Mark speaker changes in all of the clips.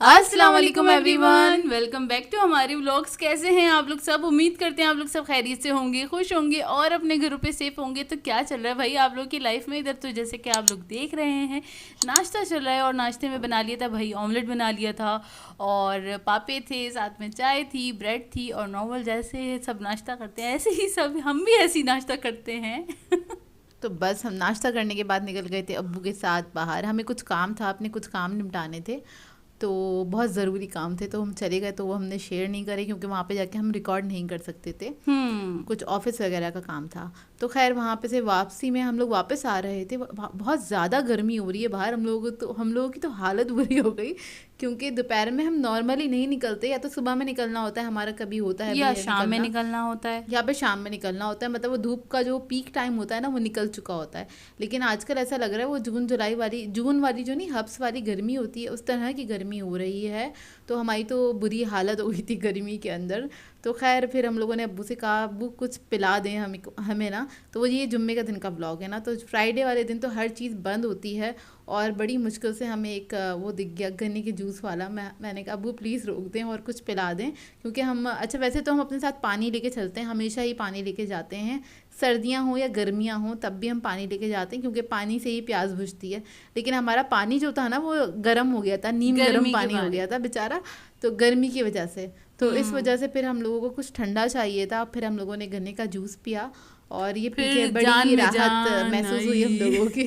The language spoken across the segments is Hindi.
Speaker 1: अस्सलाम वालेकुम एवरीवन, वेलकम बैक टू हमारे व्लॉग्स। कैसे हैं आप लोग सब? उम्मीद करते हैं आप लोग सब खैरियत से होंगे, खुश होंगे और अपने घरों पे सेफ होंगे। तो क्या चल रहा है भाई आप लोग की लाइफ में? इधर तो जैसे कि आप लोग देख रहे हैं नाश्ता चल रहा है और नाश्ते में बना लिया था भाई, ऑमलेट बना लिया था और पापे थे, साथ में चाय थी, ब्रेड थी और नॉर्मल जैसे सब नाश्ता करते हैं ऐसे ही सब हम भी ऐसे ही नाश्ता करते हैं।
Speaker 2: तो बस हम नाश्ता करने के बाद निकल गए थे अब्बू के साथ बाहर। हमें कुछ काम था, अपने कुछ काम निपटाने थे, तो बहुत ज़रूरी काम थे, तो हम चले गए। तो वो हमने शेयर नहीं करे क्योंकि वहाँ पे जाके हम रिकॉर्ड नहीं कर सकते थे, कुछ ऑफिस वगैरह का काम था। तो खैर वहाँ पे से वापसी में हम लोग वापस आ रहे थे। बहुत ज़्यादा गर्मी हो रही है बाहर। हम लोगों की तो हालत बुरी हो गई क्योंकि दोपहर में हम नॉर्मली नहीं निकलते, या तो सुबह में निकलना होता है हमारा, कभी होता है
Speaker 1: या
Speaker 2: भैया
Speaker 1: शाम में
Speaker 2: निकलना,
Speaker 1: निकलना होता है।
Speaker 2: यहाँ पे शाम में निकलना होता है। मतलब वो धूप का जो पीक टाइम होता है ना, वो निकल चुका होता है। लेकिन आजकल ऐसा लग रहा है वो जून वाली जो नहीं, हब्स वाली गर्मी होती है, उस तरह की गर्मी हो रही है। तो हमारी तो बुरी हालत हो गई थी गर्मी के अंदर। तो खैर फिर हम लोगों ने अब्बू से कहा अब्बू कुछ पिला दें हमें ना। तो वो ये जुम्मे का दिन का ब्लॉग है ना, तो फ्राइडे वाले दिन तो हर चीज़ बंद होती है और बड़ी मुश्किल से हमें एक वो दिख गया गन्ने के जूस वाला। मैंने कहा अब्बू प्लीज़ रोक दें और कुछ पिला दें, क्योंकि हम अच्छा वैसे तो हम अपने साथ पानी लेके चलते हैं, हमेशा ही पानी लेके जाते हैं, सर्दियां हो या गर्मियां हो तब भी हम पानी लेके जाते हैं, क्योंकि पानी से ही प्यास बुझती है। लेकिन हमारा पानी जो था ना वो गर्म हो गया था, नीम गर्म पानी हो गया था बेचारा, तो गर्मी की वजह से। तो इस वजह से फिर हम लोगों को कुछ ठंडा चाहिए था। फिर हम लोगों ने गन्ने का जूस पिया और ये पी के बड़ी राहत महसूस हुई हम लोगों की।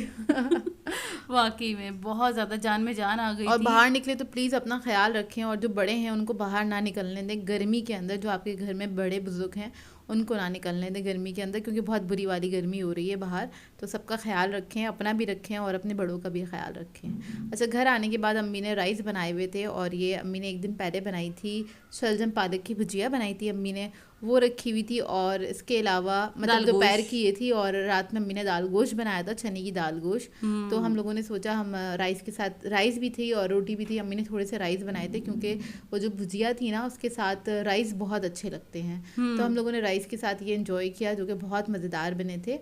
Speaker 1: वाकई में बहुत ज़्यादा जान में जान आ गई
Speaker 2: और
Speaker 1: थी।
Speaker 2: बाहर निकले तो प्लीज़ अपना ख्याल रखें, और जो बड़े हैं उनको बाहर ना निकलने दें गर्मी के अंदर। जो आपके घर में बड़े बुजुर्ग हैं उनको ना निकलने दें गर्मी के अंदर, क्योंकि बहुत बुरी वाली गर्मी हो रही है बाहर। तो सबका ख्याल रखें, अपना भी रखें और अपने बड़ों का भी ख्याल रखें। अच्छा, घर आने के बाद अम्मी ने राइस बनाए हुए थे, और ये अम्मी ने एक दिन पहले बनाई थी शलजम पालक की भुजिया बनाई थी अम्मी ने, वो रखी हुई थी। और इसके अलावा मतलब दोपहर की ये थी, और रात में अम्मी ने दाल गोश्त बनाया था, चने की दाल गोश्त। तो हम लोगों ने सोचा हम राइस के साथ, राइस भी थी और रोटी भी थी, अम्मी ने थोड़े से राइस बनाए थे क्योंकि वो जो भुजिया थी ना उसके साथ राइस बहुत अच्छे लगते हैं। तो हम लोगों ने राइस के साथ ये एंजॉय किया, जो कि बहुत मज़ेदार बने थे।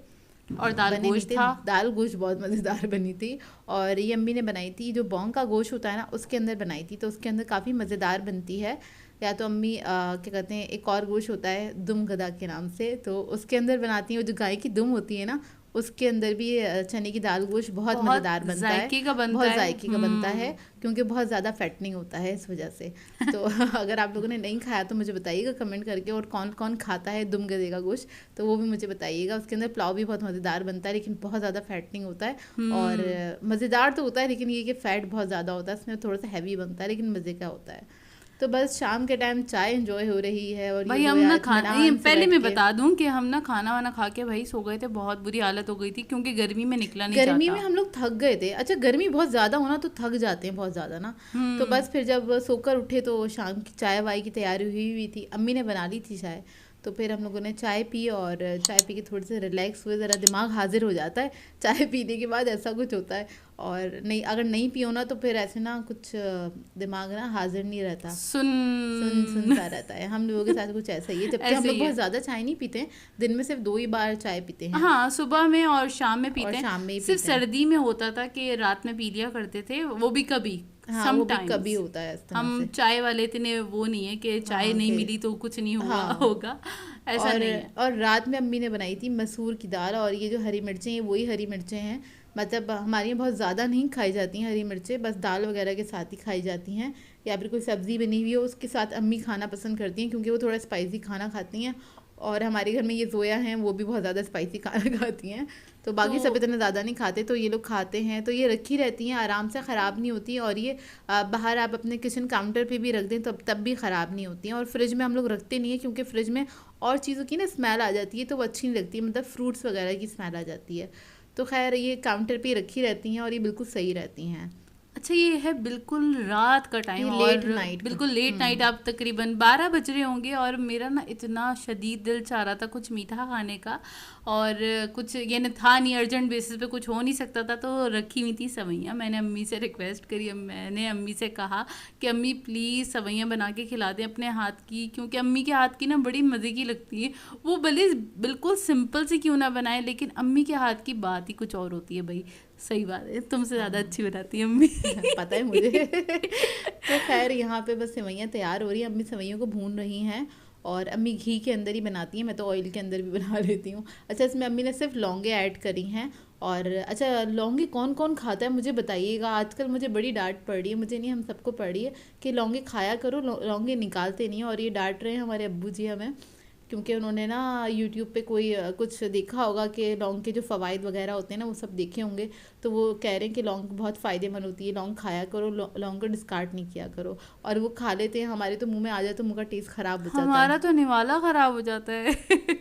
Speaker 1: और दाल गोश्त था,
Speaker 2: दाल गोश्त बहुत मज़ेदार बनी थी। और ये अम्मी ने बनाई थी, जो बॉन्ग का गोश्त होता है ना उसके अंदर बनाई थी, तो उसके अंदर काफ़ी मज़ेदार बनती है। या तो अम्मी क्या कहते हैं, एक और गोश्त होता है दुम गदा के नाम से, तो उसके अंदर बनाती हैं। वो जो गाय की दुम होती है ना उसके अंदर भी चने की दाल गोश्त बहुत मज़ेदार बनता है, बहुत जायके का बनता है, क्योंकि बहुत ज़्यादा फैटनिंग होता है इस वजह से। तो अगर आप लोगों ने नहीं खाया तो मुझे बताइएगा कमेंट करके, और कौन कौन खाता है दुम गधे का गोश्त तो वो भी मुझे बताइएगा। उसके अंदर पुलाव भी बहुत मज़ेदार बनता है, लेकिन बहुत ज़्यादा फैटनिंग होता है। और मज़ेदार तो होता है, लेकिन ये कि फ़ैट बहुत ज़्यादा होता है इसमें, थोड़ा सा हैवी बनता है, लेकिन मज़े का होता है। तो बस शाम के टाइम चाय एंजॉय हो रही है। और
Speaker 1: भाई
Speaker 2: ये
Speaker 1: हम ना खाना, ये पहले मैं
Speaker 2: के
Speaker 1: बता दूं कि हम ना खाना वाना खा के भाई सो गए थे, बहुत बुरी हालत हो गई थी क्योंकि गर्मी में निकला नहीं जाता।
Speaker 2: गर्मी में हम लोग थक गए थे। अच्छा, गर्मी बहुत ज़्यादा होना तो थक जाते हैं बहुत ज़्यादा ना। तो बस फिर जब सोकर उठे तो शाम की चाय वाय की तैयारी हुई थी, अम्मी ने बना ली थी चाय। तो फिर हम लोगों ने चाय पी, और चाय पी के थोड़े से रिलैक्स हुए, ज़रा दिमाग हाजिर हो जाता है चाय पीने के बाद, ऐसा कुछ होता है। और नहीं, अगर नहीं पियो ना तो फिर ऐसे ना कुछ दिमाग ना हाजिर नहीं रहता, सुनता रहता है। हम लोगों के साथ कुछ ऐसा ही है, जबकि हम लोग बहुत ज़्यादा चाय नहीं पीते हैं, दिन में सिर्फ 2 ही बार चाय पीते हैं।
Speaker 1: हाँ, सुबह में और शाम में पीते हैं।
Speaker 2: शाम में ही
Speaker 1: सिर्फ
Speaker 2: पीते हैं।
Speaker 1: सर्दी में होता था कि रात में पी लिया करते थे, वो भी कभी
Speaker 2: हाँ, वो भी कभी होता है इस तरह
Speaker 1: हम
Speaker 2: से।
Speaker 1: चाय वाले इतने वो नहीं है कि चाय नहीं मिली तो कुछ नहीं हुआ होगा, ऐसा नहीं है।
Speaker 2: और रात में अम्मी ने बनाई थी मसूर की दाल, और ये जो हरी मिर्चें हैं वही हरी मिर्चें हैं। मतलब हमारे यहाँ बहुत ज़्यादा नहीं खाई जाती हैं हरी मिर्चें, बस दाल वगैरह के साथ ही खाई जाती हैं, या फिर कोई सब्ज़ी बनी हुई हो उसके साथ अम्मी खाना पसंद करती हैं, क्योंकि वो थोड़ा स्पाइसी खाना खाती हैं। और हमारे घर में ये जोया हैं, वो भी बहुत ज़्यादा स्पाइसी खाना खाती हैं, तो बाकी सब इतना ज़्यादा नहीं खाते, तो ये लोग खाते हैं। तो ये रखी रहती हैं, आराम से ख़राब नहीं होती। और ये बाहर आप अपने किचन काउंटर पे भी रख दें तब भी ख़राब नहीं होती हैं। और फ्रिज में हम लोग रखते नहीं है, क्योंकि फ्रिज में और चीज़ों की ना स्मेल आ जाती है, तो वो अच्छी नहीं लगती, मतलब फ्रूट्स वगैरह की स्मेल आ जाती है। तो खैर ये काउंटर पे रखी रहती हैं और ये बिल्कुल सही रहती हैं।
Speaker 1: अच्छा, ये है बिल्कुल रात का टाइम और
Speaker 2: लेट नाइट,
Speaker 1: बिल्कुल लेट नाइट, आप तकरीबन 12 बज रहे होंगे, और मेरा ना इतना शदीद दिल चाह रहा था कुछ मीठा खाने का, और कुछ ये न था नहीं, अर्जेंट बेसिस पे कुछ हो नहीं सकता था, तो रखी हुई थी सवैयाँ। मैंने अम्मी से रिक्वेस्ट करी, मैंने अम्मी से कहा कि अम्मी प्लीज़ सवैयाँ बना के खिला दें अपने हाथ की, क्योंकि अम्मी के हाथ की ना बड़ी मज़े की लगती है। वो भले बिल्कुल सिंपल से क्यों ना बनाए, लेकिन अम्मी के हाथ की बात ही कुछ और होती है भाई। सही बात है, तुमसे ज़्यादा अच्छी बनाती है अम्मी।
Speaker 2: पता है मुझे। तो खैर और यहाँ पे बस सेवइयाँ तैयार हो रही हैं, अम्मी सेवइयों को भून रही हैं और अम्मी घी के अंदर ही बनाती हैं, मैं तो ऑयल के अंदर भी बना लेती हूँ। अच्छा, इसमें अम्मी ने सिर्फ लौंगे ऐड करी हैं। और अच्छा, लौंगे कौन कौन खाता है मुझे बताइएगा, आजकल मुझे बड़ी डांट पड़ रही है, मुझे नहीं हम सबको पड़ रही है कि लौंगे खाया करो, लौंगे निकालते नहीं हैं। और ये डांट रहे हैं हमारे अब्बू जी हमें, क्योंकि उन्होंने ना यूट्यूब पे कोई कुछ देखा होगा कि लौंग के जो फ़वाइद वगैरह होते हैं ना वो सब देखे होंगे, तो वो कह रहे हैं कि लौंग बहुत फ़ायदेमंद होती है, लौंग खाया करो, लौंग को डिस्कार्ड नहीं किया करो। और वो खा लेते हैं, हमारे तो मुंह में आ जाए तो मुंह का टेस्ट ख़राब हो जाता है।
Speaker 1: हमारा तो निवाला खराब हो जाता है।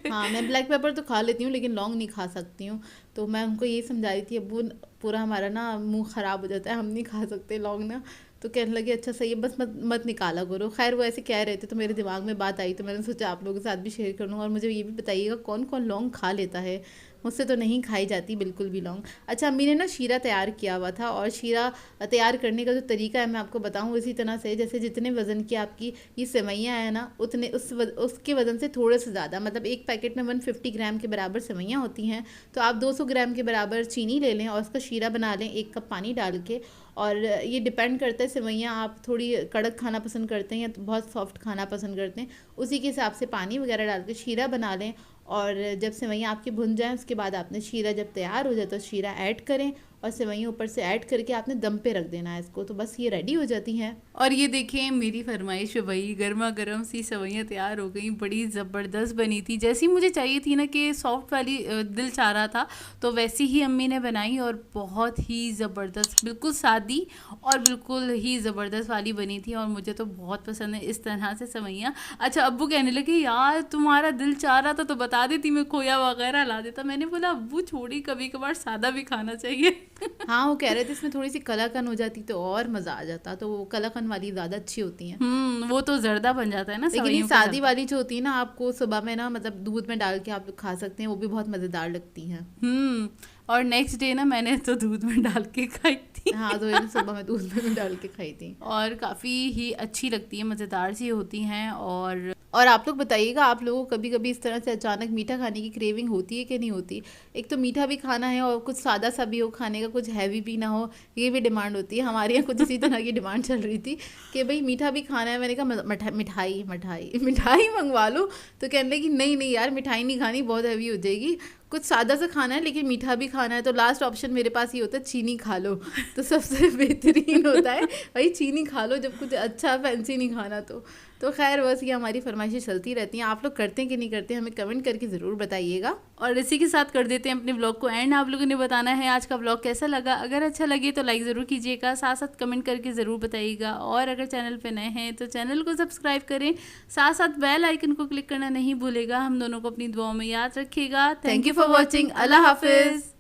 Speaker 2: हाँ, मैं ब्लैक पेपर तो खा लेती हूँ लेकिन लौंग नहीं खा सकती हूँ। तो मैं उनको यही समझा रही थी, अब्बू पूरा हमारा ना मुंह ख़राब हो जाता है, हम नहीं खा सकते लौंग ना। तो कहने लगे अच्छा सही है, बस मत मत निकाला करो। खैर वो ऐसे कह रहे थे तो मेरे दिमाग में बात आई, तो मैंने सोचा आप लोगों के साथ भी शेयर कर लूँ। और मुझे ये भी बताइएगा कौन कौन लौंग खा लेता है, मुझसे तो नहीं खाई जाती बिल्कुल भी लौंग। अच्छा, अम्मी ने ना शीरा तैयार किया हुआ था, और शीरा तैयार करने का जो तरीका है मैं आपको बताऊँ इसी तरह से, जैसे जितने वज़न की आपकी ये सेवइयाँ हैं ना, उतने उसके वज़न से थोड़े से ज़्यादा, मतलब एक पैकेट में 150 ग्राम के बराबर सेवइयाँ होती हैं, तो आप 200 ग्राम के बराबर चीनी ले लें और उसका शीरा बना लें 1 कप पानी डाल के। और ये डिपेंड करता है सेवइयाँ आप थोड़ी कड़क खाना पसंद करते हैं या तो बहुत सॉफ्ट खाना पसंद करते हैं, उसी के हिसाब से पानी वगैरह डाल के शीरा बना लें। और जब सेवइयाँ आपकी भुन जाएँ उसके बाद आपने शीरा जब तैयार हो जाए तो शीरा ऐड करें और सेवइयाँ ऊपर से ऐड करके आपने दम पे रख देना है इसको, तो बस ये रेडी हो जाती हैं।
Speaker 1: और ये देखें मेरी फरमाइश वही गर्मा गर्म सी सेवइयाँ तैयार हो गई, बड़ी ज़बरदस्त बनी थी, जैसी मुझे चाहिए थी ना कि सॉफ्ट वाली दिल चाह रहा था, तो वैसी ही अम्मी ने बनाई और बहुत ही ज़बरदस्त, बिल्कुल सादी और बिल्कुल ही ज़बरदस्त वाली बनी थी, और मुझे तो बहुत पसंद है इस तरह से सेवइयाँ। अच्छा, अब्बू कहने लगे यार तुम्हारा दिल चाह रहा था तो बता देती, मैं खोया वगैरह ला देता। मैंने बोला अब्बू छोड़ी, कभी कभार सादा भी खाना चाहिए।
Speaker 2: हाँ, वो कह रहे थे इसमें थोड़ी सी कलाकंद हो जाती तो और मज़ा आ जाता, तो वो कलाकंद वाली ज़्यादा अच्छी होती हैं।
Speaker 1: वो तो जर्दा बन जाता है ना
Speaker 2: लेकिन ये
Speaker 1: सेवइयों के
Speaker 2: सादी
Speaker 1: साथ।
Speaker 2: वाली जो होती है ना, आपको सुबह में ना मतलब दूध में डाल के आप लोग खा सकते हैं, वो भी बहुत मज़ेदार लगती हैं।
Speaker 1: और नेक्स्ट डे ना मैंने तो दूध में डाल के खाई थी।
Speaker 2: हाँ, तो ये सुबह में दूध में डाल के खाई थी।
Speaker 1: और काफ़ी ही अच्छी लगती है, मज़ेदार सी होती हैं।
Speaker 2: और आप लोग बताइएगा, आप लोगों को कभी कभी इस तरह से अचानक मीठा खाने की क्रेविंग होती है कि नहीं होती? एक तो मीठा भी खाना है और कुछ सादा सा भी हो खाने का, कुछ हैवी भी ना हो, ये भी डिमांड होती है। हमारे यहाँ कुछ इसी तरह की डिमांड चल रही थी कि भाई मीठा भी खाना है। मैंने कहा मिठाई मिठाई मिठाई मंगवा लो, तो कहने लगी नहीं नहीं यार मिठाई नहीं खानी, बहुत हैवी हो जाएगी, कुछ सादा सा खाना है लेकिन मीठा भी खाना है। तो लास्ट ऑप्शन मेरे पास ये होता है चीनी खा लो, तो सबसे बेहतरीन होता है भाई चीनी खा लो जब कुछ अच्छा फैंसी नहीं खाना तो खैर बस ये हमारी फरमाइशें चलती रहती हैं। आप लोग करते हैं कि नहीं करते, हमें कमेंट करके ज़रूर बताइएगा।
Speaker 1: और इसी के साथ कर देते हैं अपने ब्लॉग को एंड। आप लोगों ने बताना है आज का ब्लॉग कैसा लगा, अगर अच्छा लगे तो लाइक ज़रूर कीजिएगा, साथ साथ कमेंट करके ज़रूर बताइएगा। और अगर चैनल पे नए हैं तो चैनल को सब्सक्राइब करें, साथ साथ बेल आइकन को क्लिक करना नहीं भूलेगा। हम दोनों को अपनी दुआओं में याद रखिएगा।
Speaker 2: Thank you for watching. अल्लाह हाफिज़।